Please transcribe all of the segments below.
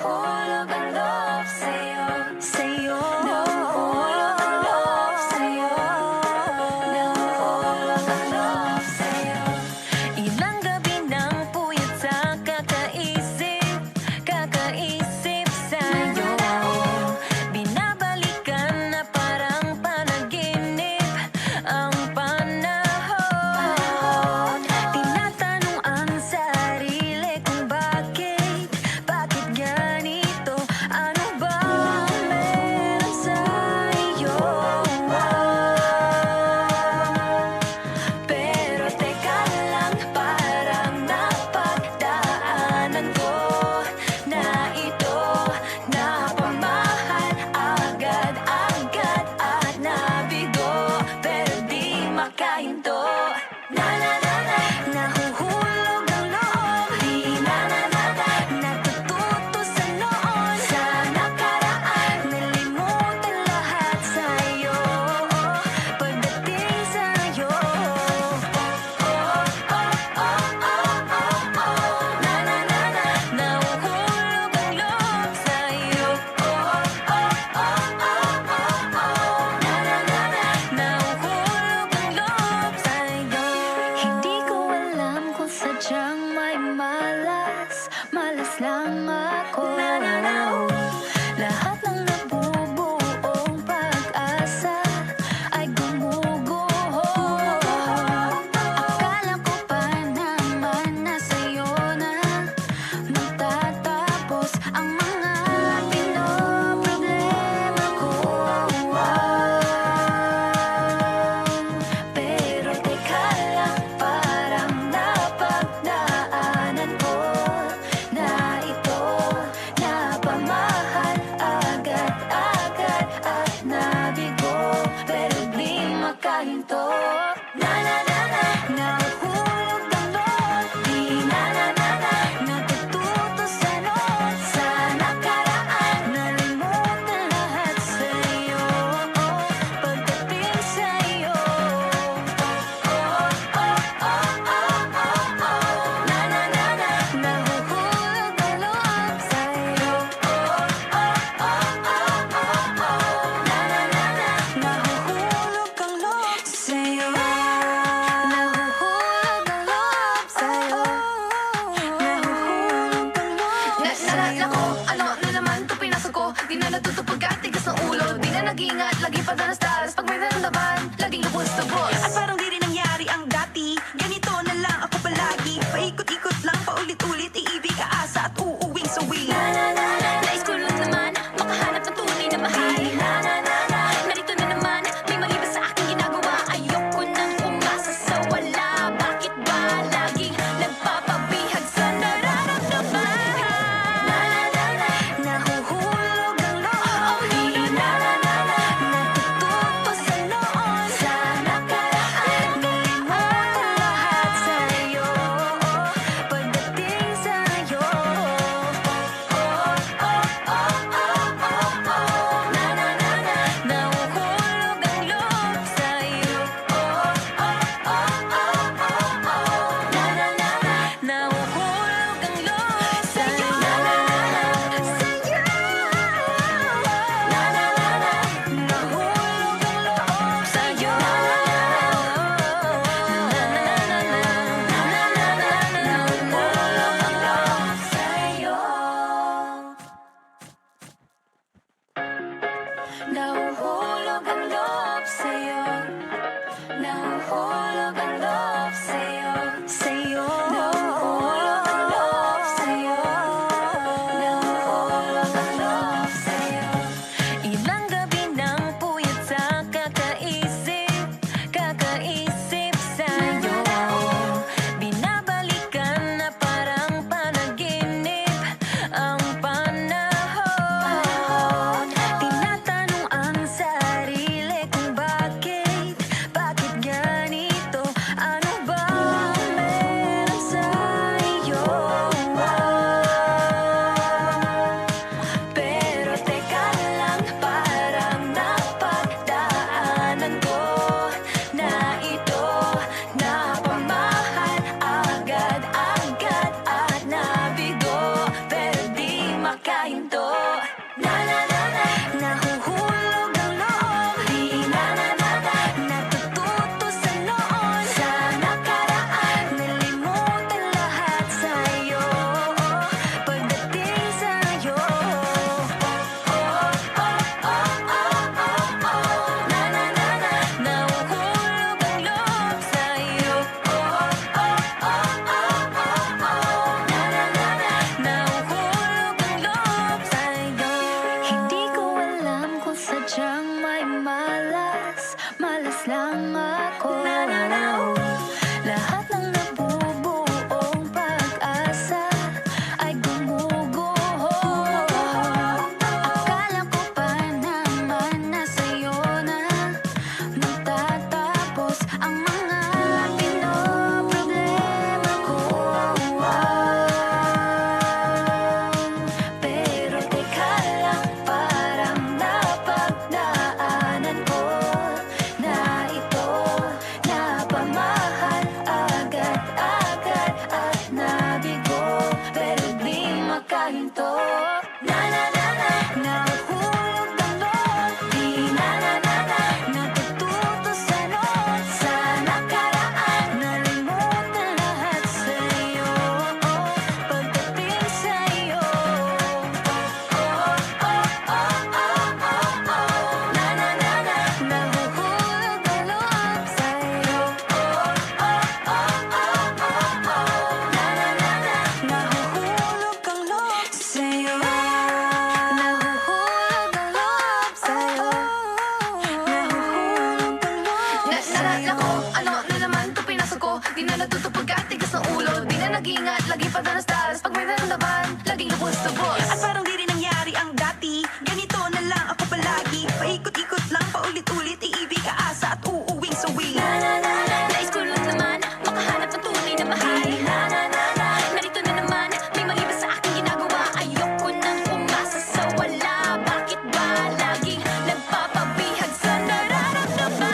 Nahuhulog ang love sa'yo, sa'yo. Nahuhulog ang love sa'yo, nahuhulog ang love sa'yo. Ilang gabi nang puyat sa kakaisip, kakaisip sa'yo. Binabalikan na parang panaginip ang panahon. Tinatanong ang sarili kung bakit ganito? Ano ba ang meron sa'yo? Pero teka lang, parang napagdaanan ko na ito, napamahal agad-agad at nabigo, pero di makahinto. Na na na na, nahuhulog ang loob. Di na na na na, natututo sa noon, sa nakaraan, nalimutan lahat sa'yo. Pagdating sa'yo, na na na na, nahuhulog ang loob sa'yo. Na na na na, nahuhulog ang loob sa'yo. Hindi ko alam kung sadyang may malas, malas lang ako. Lahat ng nabubuong pag-asa ay gumuguho. Akala ko pa naman na sa'yo na magtatapos ang mga pinoproblema ko. Pero teka lang, parang napagdaanan ko na ito, nag-iingat, lagi padalas-dalas. Pag may naramdaman, laging lubos-lubos. At parang di rin nangyari ang dati. Ganito na lang ako palagi. Paikot-ikot lang, paulit-ulit. Iibig, aasa at uuwing sawi. Nais ko lang naman makahanap ng tunay na mahal. Narito na naman, may mali ba sa aking ginagawa? Ayoko nang umasa sa wala. Bakit ba laging nagpapabihag sa nararamdaman?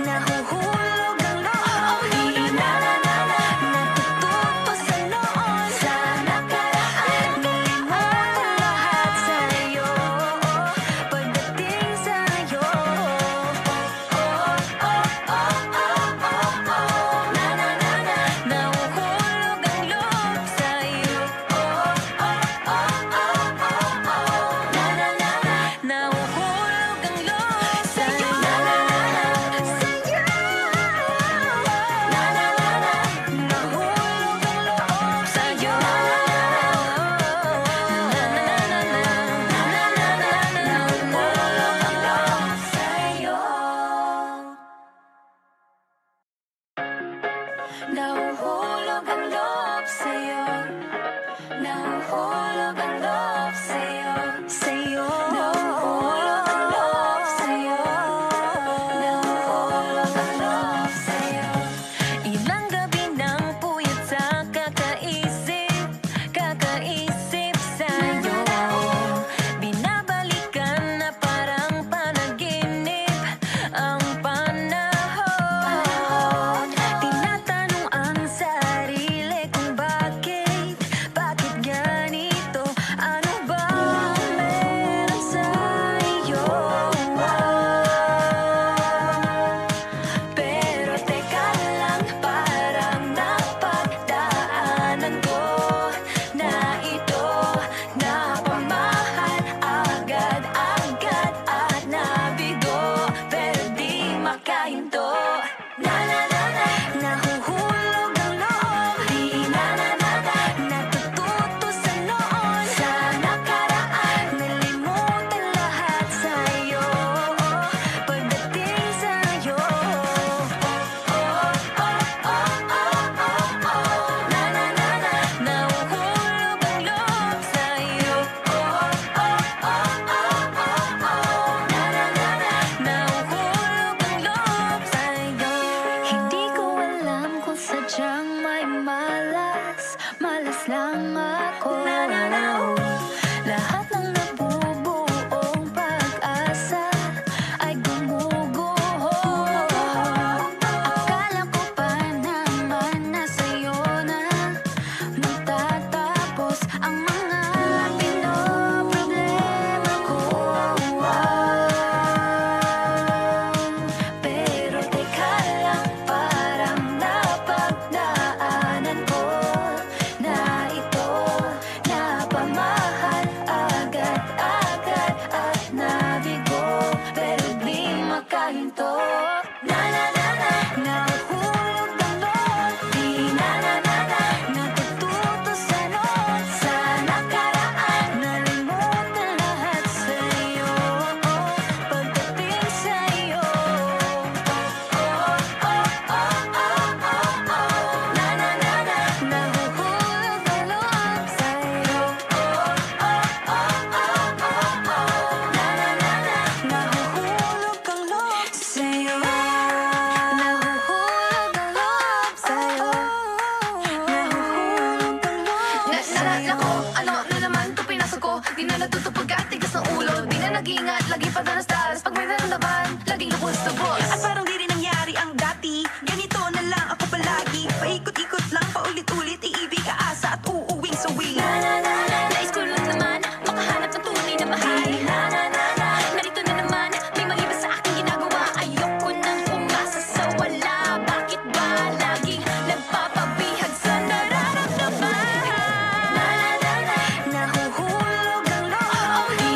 Nahuhulog ang loob, di natututo sa noon. Sa nakaraan, nalimutan lahat sa'yo. Pagdating sa'yo, nahuhulog ang loob sa'yo. Nahuhulog ang loob sa'yo. Nahuhulog ang loob sa'yo. Nahuhulog ang loob sa'yo. Nahuhulog ang loob sa'yo. Nahuhulog ang loob sa'yo. Nahuhulog ang loob sa'yo. Nahuhulog ang loob sa'yo. Ilang gabi nang puyat sa kakaisip sa'yo. Binabalikan na parang panaginip ang panahon. Tinatanong ang sarili kung bakit ganito? Ano bang meron sa'yo? Pero teka lang, parang napagdaanan ko na ito. Napamahal agad-agad at nabigo, pero di makahinto. Nahuhulog ang loob, di natututo sa noon. Sa nakaraan, nalimutan lahat sa'yo. Pagdating sa'yo, nahuhulog ang loob sa'yo. Nahuhulog ang loob sa'yo. Hindi ko alam kung sadyang may malas lang ako. Lahat ng nabubuong pag-asa ay gumuguho. Akala ko pa naman na sa'yo na magtatapos ang mga pinoproblema ko. Pero teka lang, parang napagdaanan ko na ito. Napamahal agad-agad at nabigo, pero di makahinto. Nahuhulog ang loob, di natututo sa noon. Sa nakaraan, nalimutan lahat sa'yo. Pagdating sa'yo, nahuhulog ang loob sa'yo. Nahuhulog ang loob sa'yo. Nahuhulog ang loob sa'yo. Nahuhulog ang loob sa'yo. Nako, ano na naman to pinasok ko? Di na natuto pagkatigas ng ulo. Di na nag-iingat, lagi padalas-dalas. Pag may naramdaman, laging lubos-lubos. At parang di rin nangyari ang dati. Ganito na lang ako palagi. Paikot-ikot lang, paulit-ulit. Iibig, aasa at uuwing sawi. Nais ko lang naman makahanap ng tunay na mahal. Narito na naman, may mali ba sa aking ginagawa? Ayoko nang umasa sa wala. Bakit ba laging nagpapabihag sa nararamdaman? Nahuhulog ang loob, di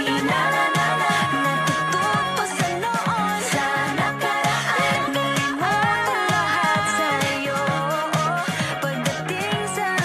natututo sa noon. Sa nakaraan, nalimutan lahat sa'yo. Pagdating sa'yo,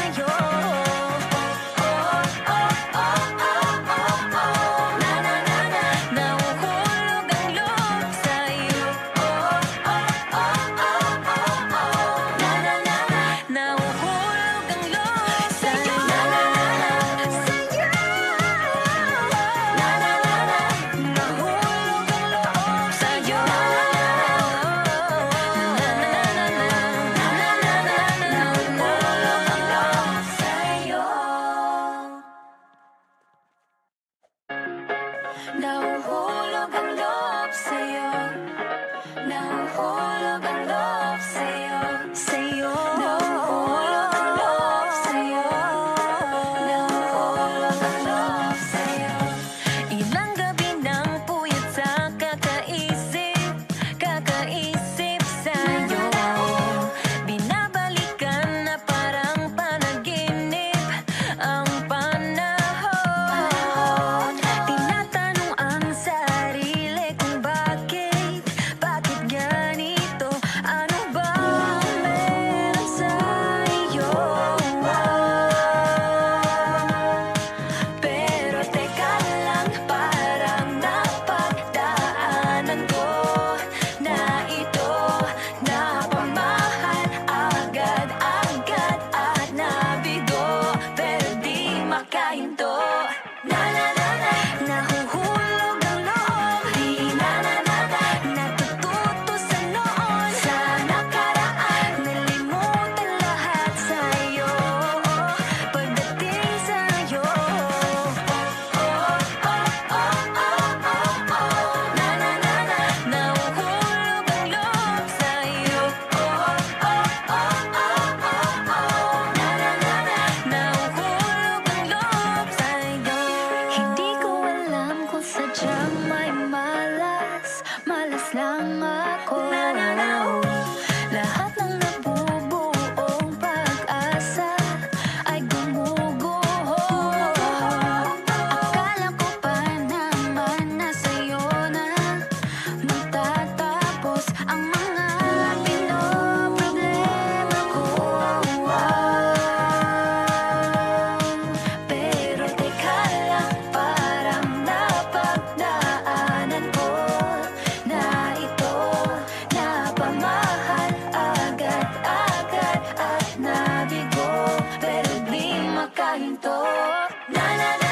pero di makahinto. Na na na